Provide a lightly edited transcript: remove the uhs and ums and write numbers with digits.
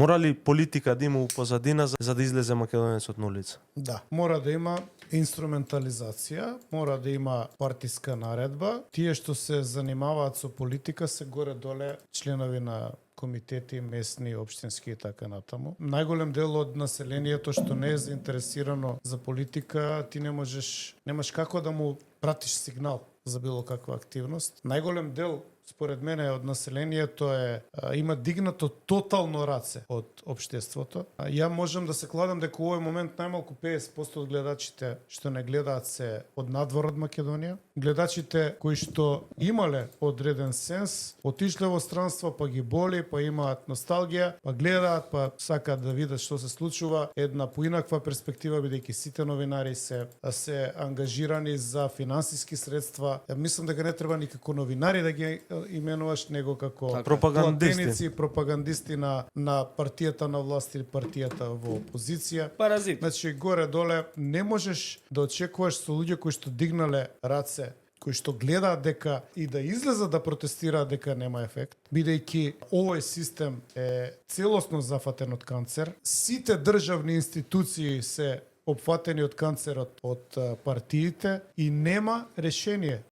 Мора ли политика да има у позадина за да излезе македонецот на улица? Да, мора да има инструментализација, мора да има партиска наредба. Тие што се занимаваат со политика се горе-доле членови на комитети, местни, општински и така натаму. Најголем дел од населението што не е заинтересирано за политика, ти немаш како да му пратиш сигнал за било каква активност. Најголем дел според мене од населението има дигнато тотално раце од општеството. Ја можам да се кладам дека во овој момент најмалку 50% од гледачите што не гледаат се од надвор од Македонија. Гледачите кои што имале одреден сенс, отишле во странство, па ги боли, па имаат носталгија, па гледаат, па сакаат да видат што се случува, една поинаква перспектива, бидејќи сите новинари се ангажирани за финансиски средства. Ја мислам дека не треба никако новинари да ги именуваш, него како пропагандисти. Пропагандисти на партијата на власт или партијата во опозиција. Паразит. Значи, горе-доле не можеш да очекуваш со луѓе кои што дигнале раце, кои што гледаат дека и да излезат да протестираат дека нема ефект, бидејќи овој систем е целосно зафатен од канцер. Сите државни институции се опфатени од канцерот од партиите и нема решение.